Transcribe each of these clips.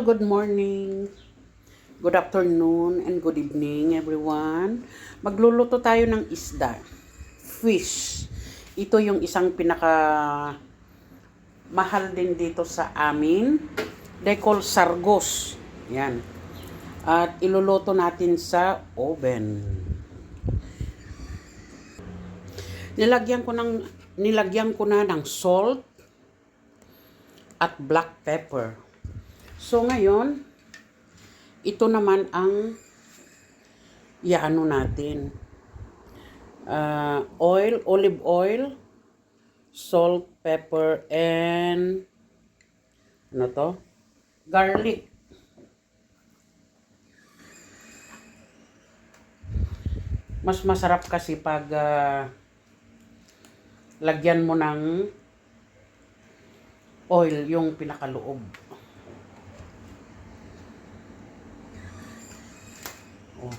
good morning, good afternoon, and good evening everyone. Magluluto tayo ng isda, fish. Ito yung isang pinaka mahal din dito sa amin. They call sargos. Yan. At iluluto natin sa oven. Nilagyan ko na ng salt at black pepper. So ngayon, ito naman ang iaano natin. Olive oil, salt, pepper, and ano to? Garlic. Mas masarap kasi pag lagyan mo ng oil yung pinakaloob. Oh.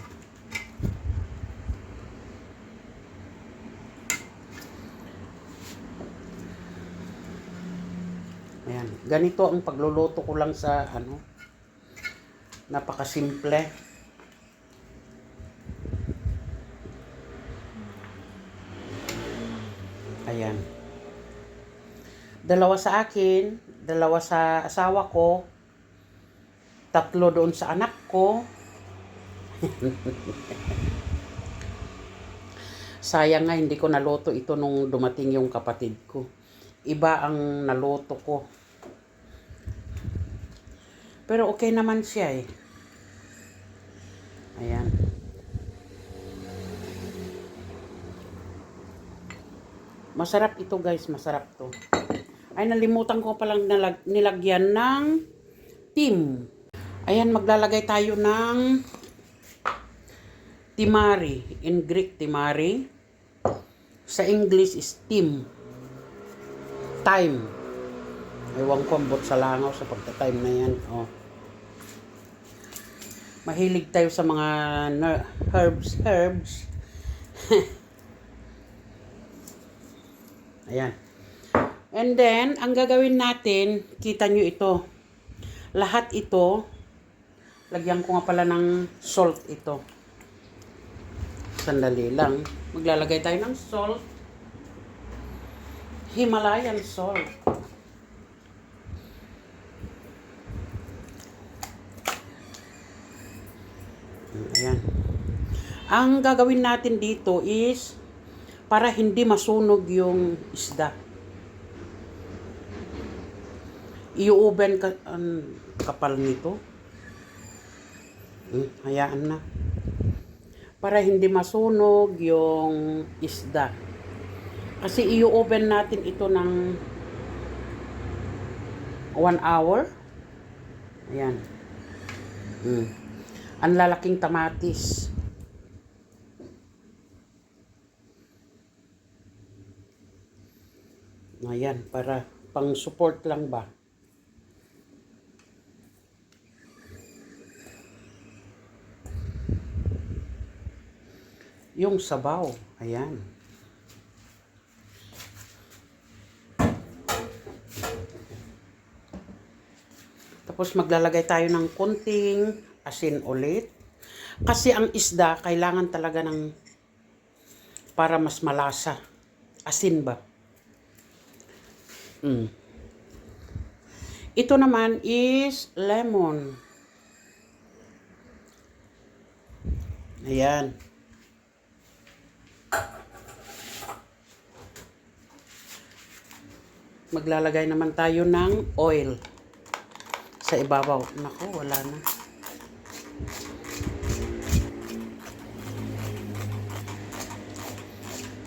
Ayan, ganito ang pagluluto ko lang sa napakasimple. Ayan. Dalawa sa akin, dalawa sa asawa ko, tatlo doon sa anak ko. Sayang nga hindi ko naluto ito nung dumating yung kapatid ko. Iba ang naluto ko. Pero okay naman siya eh. Ayan. Masarap ito guys, masarap to. Ay, nalimutan ko palang nilagyan ng tim. Ayan, maglalagay tayo ng timari. In Greek, timari. Sa English is thyme. Ewan ko ambot sa langaw sa pagta-time na yan. Oh. Mahilig tayo sa mga herbs. Ayan. And then, ang gagawin natin, kita nyo ito. Lahat ito, lagyan ko nga pala ng salt ito. Sandali lang. Maglalagay tayo ng salt. Himalayan salt. Ayan. Ang gagawin natin dito is para hindi masunog yung isda. I-oven ka, kapal nito. Hayaan na. Para hindi masunog yung isda. Kasi i-oven natin ito ng 1 hour. Ayan. Ang lalaking tamatis. Ayan, para pang support lang ba. Yung sabaw, ayan. Tapos maglalagay tayo ng konting asin ulit. Kasi ang isda, kailangan talaga ng para mas malasa. Asin ba? Ito naman is lemon. Ayan. Maglalagay naman tayo ng oil sa ibabaw. Naku, wala na.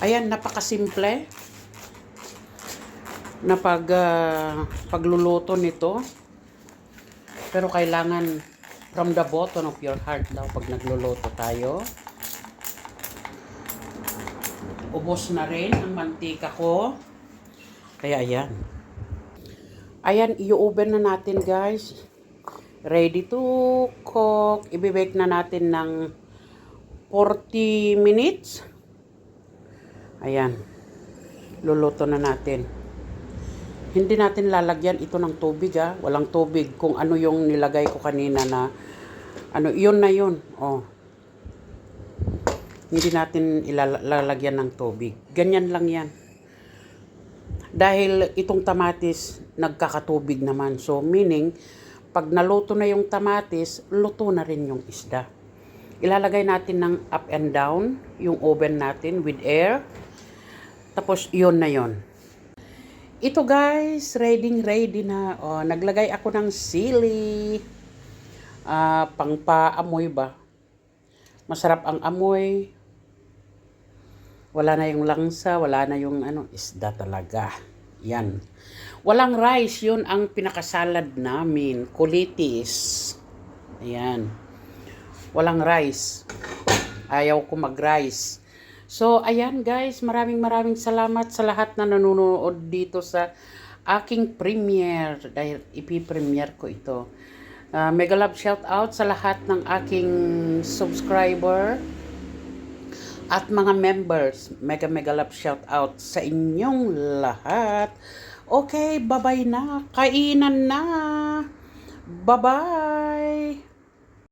Ayan, napakasimple na pagluluto nito. Pero kailangan from the bottom of your heart daw pag nagluluto tayo. Ubos na rin ang mantika ko. Kaya ayan. Ayan, i-oven na natin guys. Ready to cook. I-bake na natin ng 40 minutes. Ayan. Luluto na natin. Hindi natin lalagyan ito ng tubig Walang tubig. Kung ano yung nilagay ko kanina na ano, yun na yun. Oh. Hindi natin ilalagyan ng tubig. Ganyan lang yan. Dahil itong tamatis, nagkakatubig naman. So, meaning, pag naluto na yung tamatis, luto na rin yung isda. Ilalagay natin ng up and down yung oven natin with air. Tapos, yun na yun. Ito guys, ready na. Oh, naglagay ako ng sili. Pangpaamoy ba? Masarap ang amoy. Wala na yung langsa, wala na yung isda talaga. Yan. Walang rice, yun ang pinakasalad namin. Kulitis. Ayan. Walang rice. Ayaw ko mag-rice. So, ayan guys, maraming salamat sa lahat na nanonood dito sa aking premiere. Dahil ipi-premiere ko ito. Mega love shout out sa lahat ng aking subscriber at mga members. Mega love shout out sa inyong lahat. Okay, bye-bye na. Kainan na. Bye-bye.